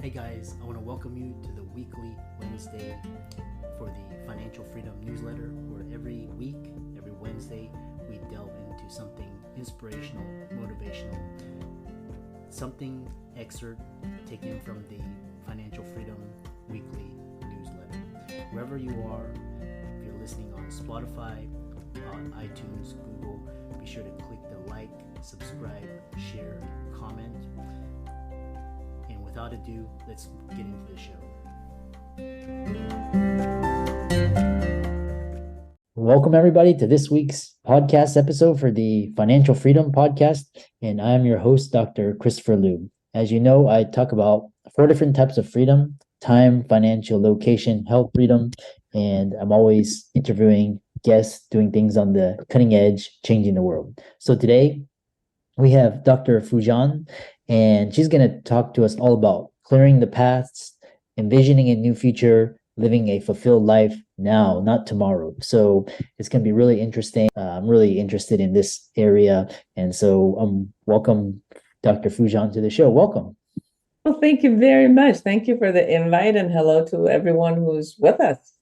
Hey guys, I want to welcome you to the weekly Wednesday for the Financial Freedom newsletter, where every week, every Wednesday, we delve into something inspirational, motivational, something excerpt taken from the Financial Freedom weekly newsletter. Wherever you are, if you're listening on Spotify, on iTunes, Google, be sure to click the like, subscribe, share, comment. And without ado, let's get into the show. Welcome everybody to this week's podcast episode for the Financial Freedom Podcast. And I'm your host, Dr. Christopher Liu. As you know, I talk about 4 different types of freedom: time, financial, location, health freedom. And I'm always interviewing guests, doing things on the cutting edge, changing the world. So today we have Dr. Foojan, and she's going to talk to us all about clearing the past, envisioning a new future, living a fulfilled life now, not tomorrow. So it's going to be really interesting. I'm really interested in this area. And so welcome, Dr. Foojan, to the show. Welcome. Well, thank you very much. Thank you for the invite, and hello to everyone who's with us.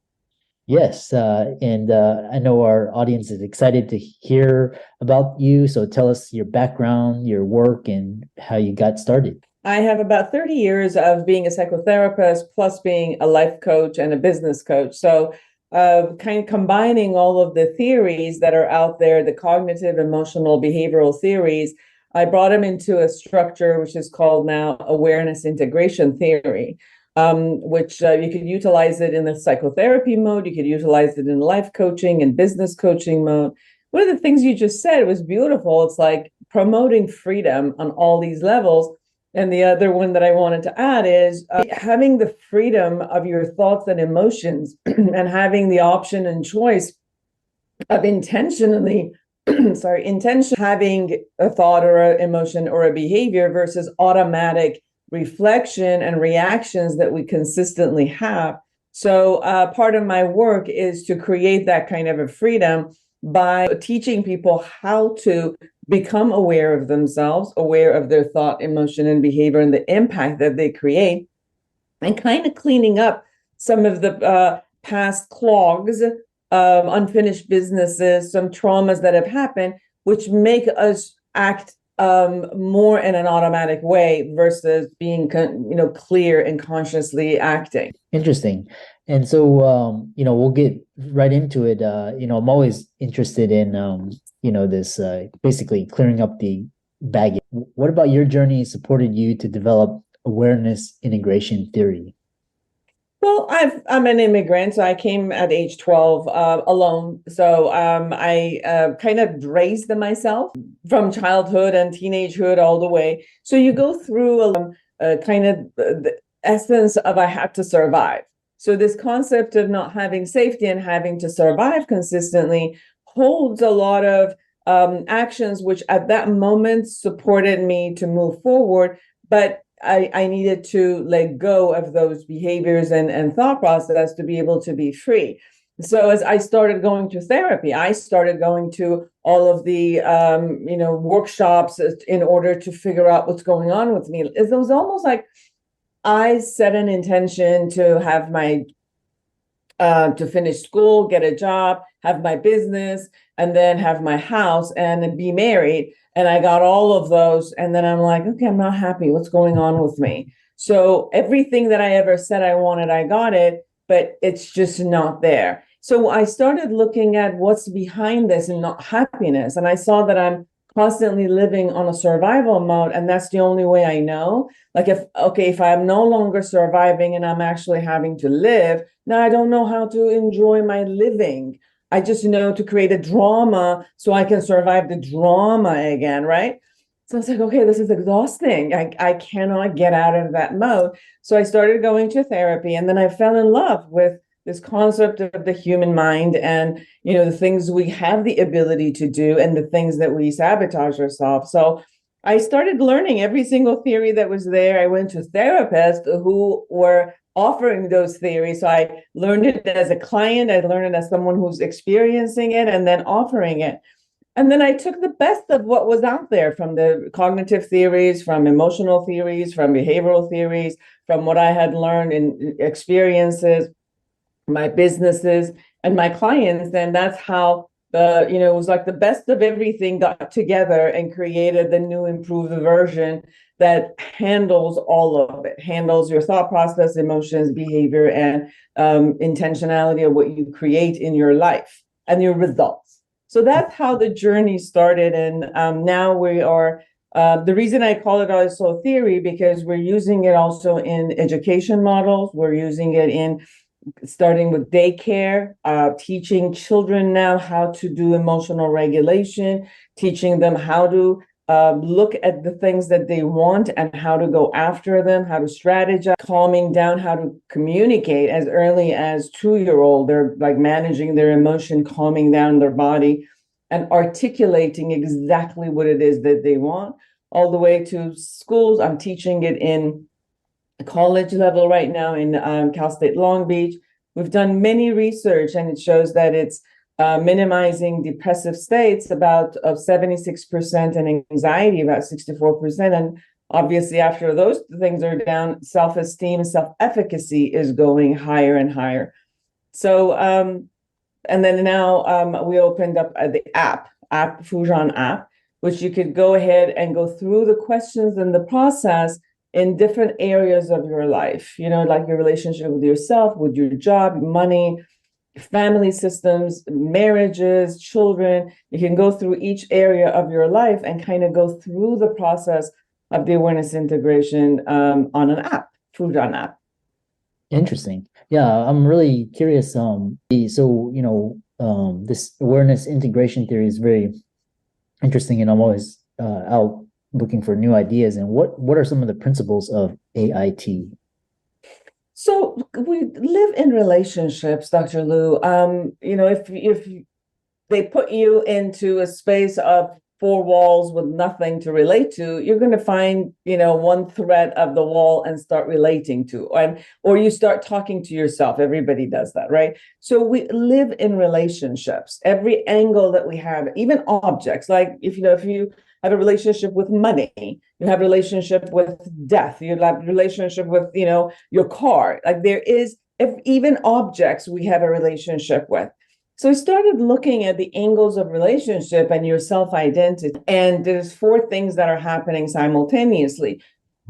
Yes, and I know our audience is excited to hear about you. So tell us your background, your work, and how you got started. I have about 30 years of being a psychotherapist, plus being a life coach and a business coach. So kind of combining all of the theories that are out there, the cognitive, emotional, behavioral theories, I brought them into a structure which is called now awareness integration theory. Which you could utilize it in the psychotherapy mode, you could utilize it in life coaching and business coaching mode. One of the things you just said was beautiful. It's like promoting freedom on all these levels. And the other one that I wanted to add is having the freedom of your thoughts and emotions and having the option and choice of intentionally having a thought or an emotion or a behavior versus automatic reflection and reactions that we consistently have. So part of my work is to create that kind of a freedom by teaching people how to become aware of themselves, aware of their thought, emotion, and behavior and the impact that they create, and kind of cleaning up some of the past clogs of unfinished businesses, some traumas that have happened, which make us act more in an automatic way versus being, clear and consciously acting. Interesting. And so, we'll get right into it. I'm always interested in, this basically clearing up the baggage. What about your journey supported you to develop awareness integration theory? Well, I'm an immigrant, so I came at age 12 alone. So I kind of raised myself from childhood and teenagehood all the way. So you go through a kind of the essence of I had to survive. So this concept of not having safety and having to survive consistently holds a lot of actions, which at that moment supported me to move forward. But I needed to let go of those behaviors and thought process to be able to be free. So as I started going to therapy, I started going to all of the, workshops in order to figure out what's going on with me. It was almost like I set an intention to have to finish school, get a job, have my business, and then have my house and be married. And I got all of those. And then I'm like, okay, I'm not happy. What's going on with me? So everything that I ever said I wanted, I got it, but it's just not there. So I started looking at what's behind this and not happiness. And I saw that I'm constantly living on a survival mode. And that's the only way I know. Like if I'm no longer surviving and I'm actually having to live, now I don't know how to enjoy my living. I just know to create a drama so I can survive the drama again, right? So I was like, okay, this is exhausting. I cannot get out of that mode. So I started going to therapy, and then I fell in love with this concept of the human mind and, the things we have the ability to do and the things that we sabotage ourselves. So I started learning every single theory that was there. I went to therapists who were offering those theories. So I learned it as a client, I learned it as someone who's experiencing it and then offering it. And then I took the best of what was out there from the cognitive theories, from emotional theories, from behavioral theories, from what I had learned in experiences, my businesses, and my clients. And that's how it was like the best of everything got together and created the new improved version that handles all of it, handles your thought process, emotions, behavior, and intentionality of what you create in your life and your results. So that's how the journey started. And now we are, the reason I call it also theory, because we're using it also in education models. We're using it in starting with daycare, teaching children now how to do emotional regulation, teaching them how to look at the things that they want and how to go after them, how to strategize, calming down, how to communicate as early as 2-year-old. They're like managing their emotion, calming down their body, and articulating exactly what it is that they want, all the way to schools. I'm teaching it in college level right now in Cal State Long Beach. We've done many research, and it shows that it's minimizing depressive states about of 76% and anxiety about 64%. And obviously, after those things are down, self-esteem, self-efficacy is going higher and higher. So, and then now we opened up the app Foojan app, which you could go ahead and go through the questions and the process in different areas of your life, like your relationship with yourself, with your job, money, family systems, marriages, children. You can go through each area of your life and kind of go through the process of the awareness integration on an app, Foojan app. Interesting. Yeah, I'm really curious. So this awareness integration theory is very interesting, and I'm always out looking for new ideas. And what are some of the principles of AIT? So we live in relationships, Dr. Lou. If they put you into a space of four walls with nothing to relate to, you're going to find, one thread of the wall and start relating to, or you start talking to yourself. Everybody does that, right? So we live in relationships. Every angle that we have, even objects, like if you have a relationship with money, you have a relationship with death, you have a relationship with, your car. Like there is, if even objects we have a relationship with. So I started looking at the angles of relationship and your self-identity. And there's four things that are happening simultaneously.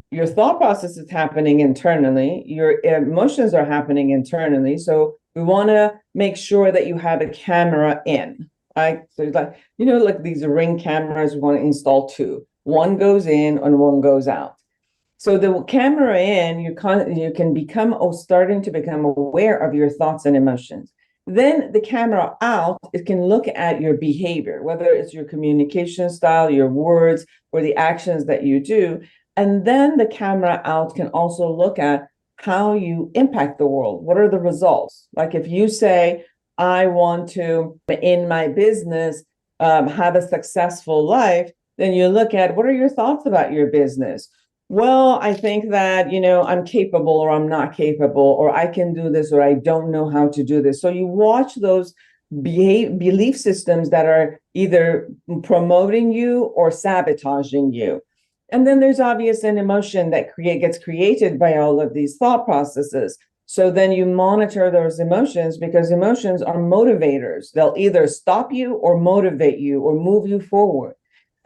Your thought process is happening internally. Your emotions are happening internally. So we want to make sure that you have a camera in, right? So it's like, like these Ring cameras, we want to install two. One goes in and one goes out. So the camera in, you can become starting to become aware of your thoughts and emotions. Then the camera out, it can look at your behavior, whether it's your communication style, your words, or the actions that you do. And then the camera out can also look at how you impact the world. What are the results? Like if you say, I want to, in my business, have a successful life, then you look at what are your thoughts about your business? Well, I think that, I'm capable or I'm not capable, or I can do this or I don't know how to do this. So you watch those belief systems that are either promoting you or sabotaging you. And then there's obvious an emotion that gets created by all of these thought processes. So then you monitor those emotions, because emotions are motivators. They'll either stop you or motivate you or move you forward.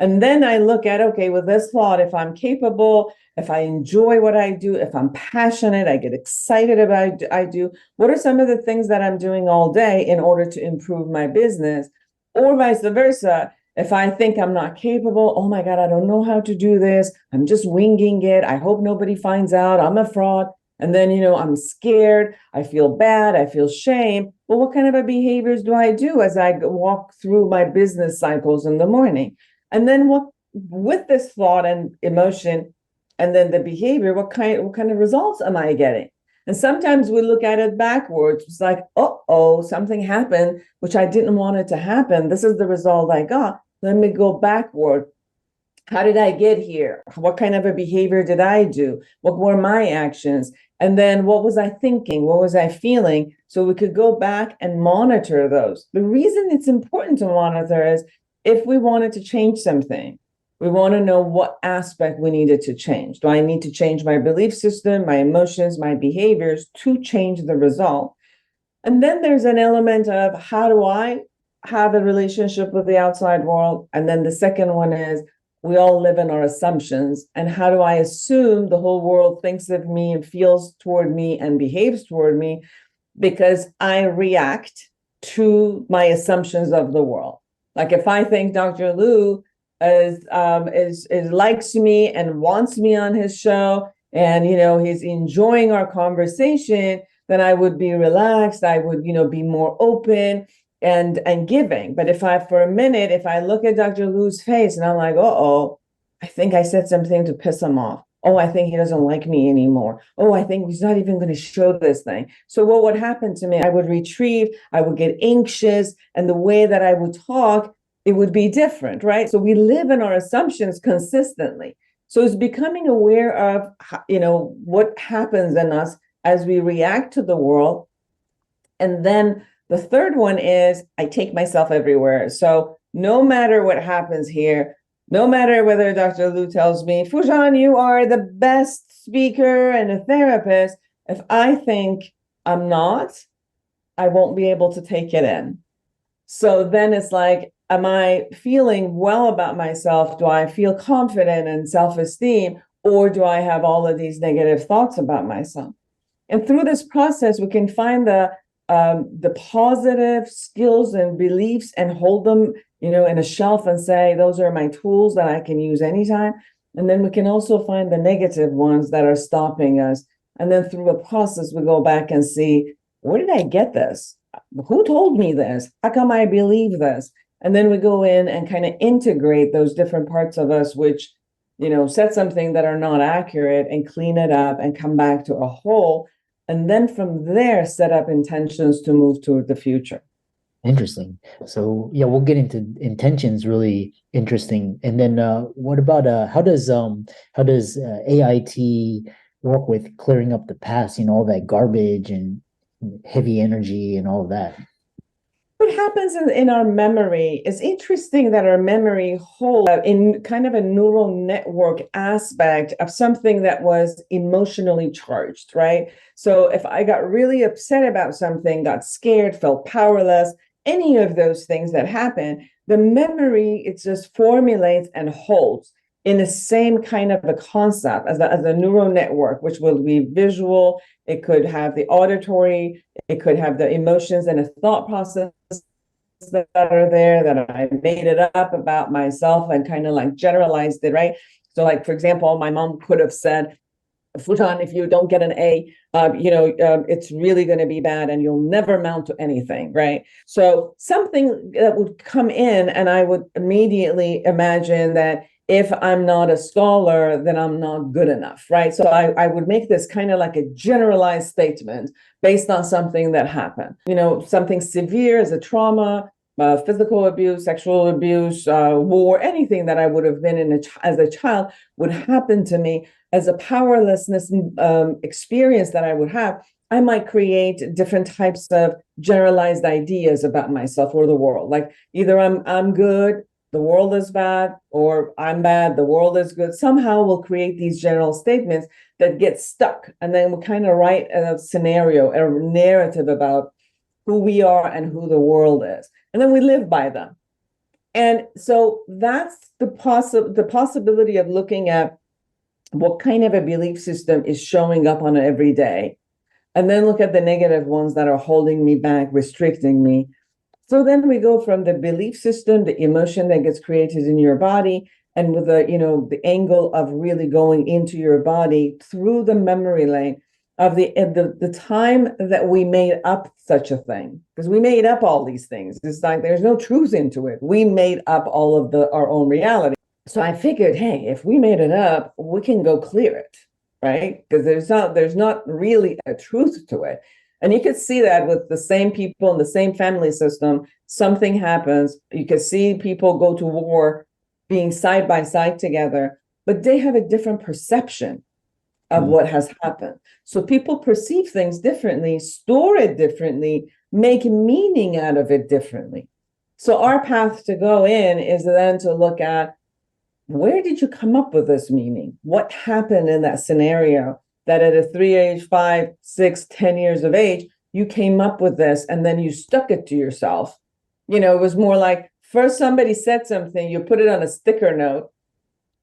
And then I look at, okay, with this thought, if I'm capable, if I enjoy what I do, if I'm passionate, I get excited about I do, what are some of the things that I'm doing all day in order to improve my business? Or vice versa. If I think I'm not capable, oh my God, I don't know how to do this. I'm just winging it. I hope nobody finds out. I'm a fraud. And then, I'm scared. I feel bad. I feel shame. Well, what kind of behaviors do I do as I walk through my business cycles in the morning? And then what with this thought and emotion and then the behavior, what kind of results am I getting? And sometimes we look at it backwards. It's like, oh, something happened, which I didn't want it to happen. This is the result I got. Let me go backward. How did I get here? What kind of a behavior did I do? What were my actions? And then what was I thinking? What was I feeling? So we could go back and monitor those. The reason it's important to monitor is if we wanted to change something, we want to know what aspect we needed to change. Do I need to change my belief system, my emotions, my behaviors to change the result? And then there's an element of how do I have a relationship with the outside world? And then the second one is we all live in our assumptions. And how do I assume the whole world thinks of me and feels toward me and behaves toward me? Because I react to my assumptions of the world. Like if I think Dr. Lou is likes me and wants me on his show, and he's enjoying our conversation, then I would be relaxed. I would be more open and giving. But if I look at Dr. Lou's face and I'm like, oh, I think I said something to piss him off. Oh, I think he doesn't like me anymore. Oh, I think he's not even going to show this thing. So what would happen to me? I would retreat, I would get anxious, and the way that I would talk, it would be different, right? So we live in our assumptions consistently. So it's becoming aware of, what happens in us as we react to the world. And then the third one is I take myself everywhere. So no matter what happens here, no matter whether Dr. Lou tells me, Foojan, you are the best speaker and a therapist, if I think I'm not, I won't be able to take it in. So then it's like, am I feeling well about myself? Do I feel confident and self-esteem? Or do I have all of these negative thoughts about myself? And through this process, we can find the positive skills and beliefs and hold them, in a shelf and say, those are my tools that I can use anytime. And then we can also find the negative ones that are stopping us. And then through a process, we go back and see, where did I get this? Who told me this? How come I believe this? And then we go in and kind of integrate those different parts of us, which, said something that are not accurate, and clean it up and come back to a whole. And then from there, set up intentions to move toward the future. Interesting. So yeah, we'll get into intentions. Really interesting. And then what about how does AIT work with clearing up the past? All that garbage and heavy energy and all of that. What happens in our memory is interesting that our memory holds in kind of a neural network aspect of something that was emotionally charged, right? So if I got really upset about something, got scared, felt powerless, any of those things that happen, the memory, it just formulates and holds in the same kind of a concept as a neural network, which will be visual. It could have the auditory, it could have the emotions and a thought process that are there that I made it up about myself and kind of like generalized it, right? So like, for example, my mom could have said, Foojan, if you don't get an A, it's really going to be bad and you'll never amount to anything, right? So something that would come in and I would immediately imagine that if I'm not a scholar, then I'm not good enough, right? So I would make this kind of like a generalized statement based on something that happened. Something severe as a trauma, physical abuse, sexual abuse, war, anything that I would have been as a child would happen to me as a powerlessness experience that I would have. I might create different types of generalized ideas about myself or the world. Like either I'm good, the world is bad, or I'm bad, the world is good. Somehow we'll create these general statements that get stuck. And then we'll kind of write a scenario, a narrative about who we are and who the world is. And then we live by them. And so that's the possibility of looking at what kind of a belief system is showing up on it every day. And then look at the negative ones that are holding me back, restricting me. So then we go from the belief system, the emotion that gets created in your body, and with the angle of really going into your body through the memory lane of the time that we made up such a thing, because we made up all these things. It's like there's no truth into it. We made up all of our own reality. So I figured, hey, if we made it up, we can go clear it, right? Because there's not really a truth to it. And you could see that with the same people in the same family system. Something happens. You could see people go to war being side by side together, but they have a different perception of what has happened. So people perceive things differently, store it differently, make meaning out of it differently. So our path to go in is then to look at, where did you come up with this meaning? What happened in that scenario that at a 3 age, 5, 6, 10 years of age, you came up with this and then you stuck it to yourself? It was more like first somebody said something, you put it on a sticker note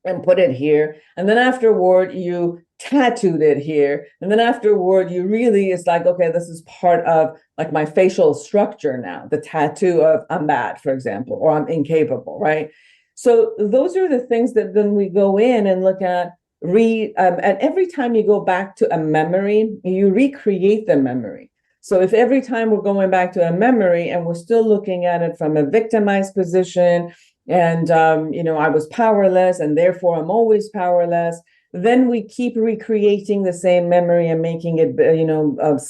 and put it here. And then afterward, you tattooed it here. And then afterward, you really, it's like, okay, this is part of like my facial structure now, the tattoo of I'm bad, for example, or I'm incapable, right? So those are the things that then we go in and look at, and every time you go back to a memory, you recreate the memory. So if every time we're going back to a memory and we're still looking at it from a victimized position, and I was powerless and therefore I'm always powerless, then we keep recreating the same memory and making it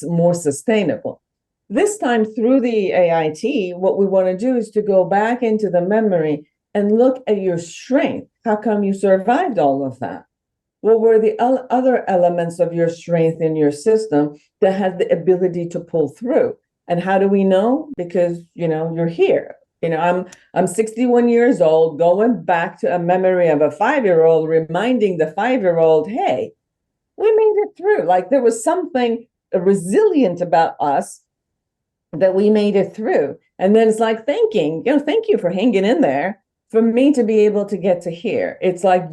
more sustainable. This time through the AIT, what we want to do is to go back into the memory and look at your strength. How come you survived all of that? What were the other elements of your strength in your system that had the ability to pull through? And how do we know? Because you're here. I'm 61 years old, going back to a memory of a 5-year-old, reminding the 5-year-old, hey, we made it through. Like there was something resilient about us that we made it through. And then it's like thank you for hanging in there for me to be able to get to here. It's like,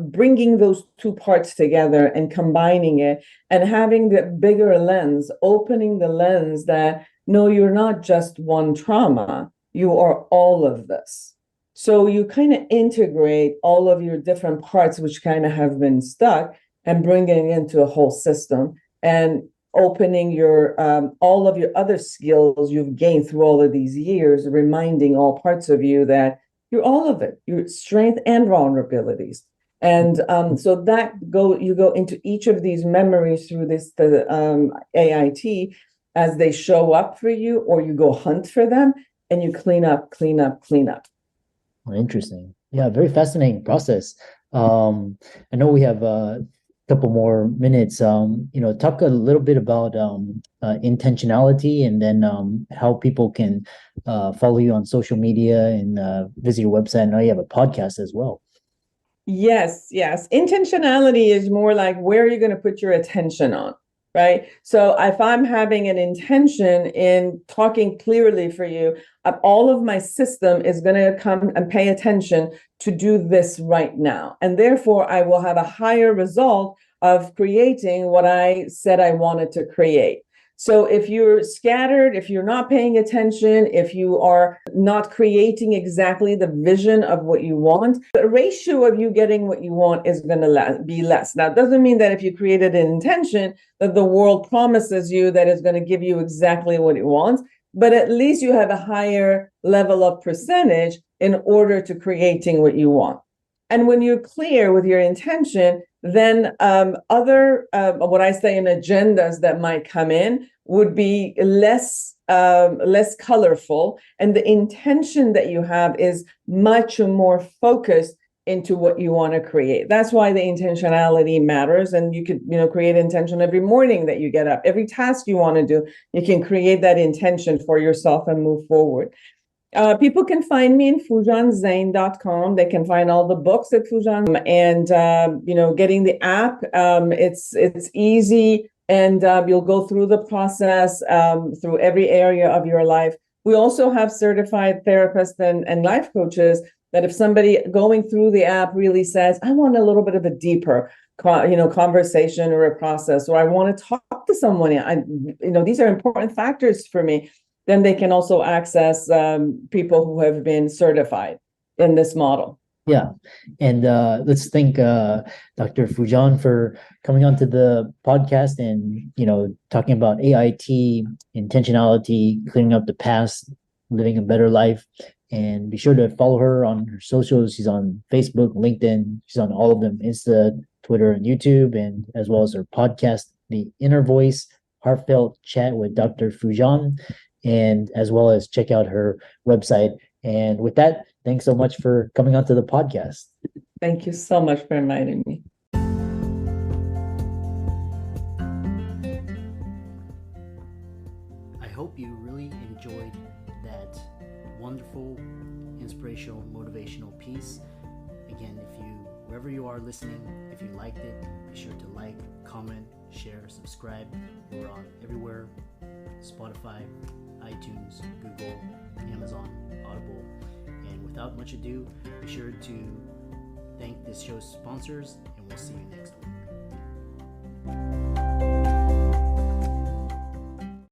bringing those two parts together and combining it and having the bigger lens, opening the lens that no, you're not just one trauma, you are all of this. So you kind of integrate all of your different parts, which kind of have been stuck, and bringing it into a whole system and opening your all of your other skills you've gained through all of these years, reminding all parts of you that you're all of it, your strength and vulnerabilities. And so you go into each of these memories through the AIT as they show up for you, or you go hunt for them and you clean up, clean up, clean up. Interesting. Yeah, very fascinating process. I know we have a couple more minutes. Talk a little bit about intentionality, and then how people can follow you on social media and visit your website. I know you have a podcast as well. Yes. Intentionality is more like, where are you going to put your attention on? Right. So if I'm having an intention in talking clearly for you, all of my system is going to come and pay attention to do this right now. And therefore, I will have a higher result of creating what I said I wanted to create. So if you're scattered, if you're not paying attention, if you are not creating exactly the vision of what you want, the ratio of you getting what you want is going to be less. Now, it doesn't mean that if you created an intention that the world promises you that it's going to give you exactly what it wants, but at least you have a higher level of percentage in order to creating what you want. And when you're clear with your intention, then other what I say in agendas that might come in would be less colorful, and the intention that you have is much more focused into what you want to create. That's why the intentionality matters. And you could create intention every morning that you get up, every task you want to do, you can create that intention for yourself and move forward. People can find me in FoojanZeine.com. They can find all the books at Foojan, and getting the app. It's easy, and you'll go through the process through every area of your life. We also have certified therapists and life coaches that if somebody going through the app really says, I want a little bit of a deeper conversation or a process, or I want to talk to someone, these are important factors for me, then they can also access people who have been certified in this model. Yeah. And let's thank Dr. Foojan for coming onto the podcast and, talking about AIT, intentionality, cleaning up the past, living a better life. And be sure to follow her on her socials. She's on Facebook, LinkedIn. She's on all of them, Insta, Twitter, and YouTube, and as well as her podcast, The Inner Voice, Heartfelt Chat with Dr. Foojan, and as well as check out her website. And with that, thanks so much for coming onto the podcast. Thank you so much for inviting me. I hope you really enjoyed that wherever you are listening, if you liked it, be sure to like, comment, share, subscribe. We're on everywhere: Spotify, iTunes, Google, Amazon, Audible. And without much ado, be sure to thank this show's sponsors, and we'll see you next week.